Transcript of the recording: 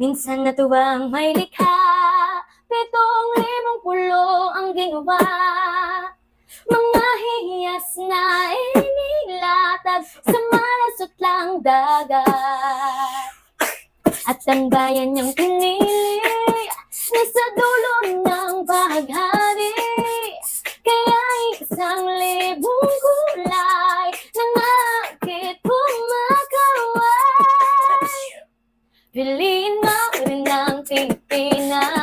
Minsan natuwang may likha, 7,000 pulo ang ginawa. Mga hiyas na inilatag sa malasot lang dagat. At ang bayan niyang pinili, nasa dulo ng bahaghari. Kaya isang libong kulay ng akit kumakaway. Piliin mo rin ang Pilipinas.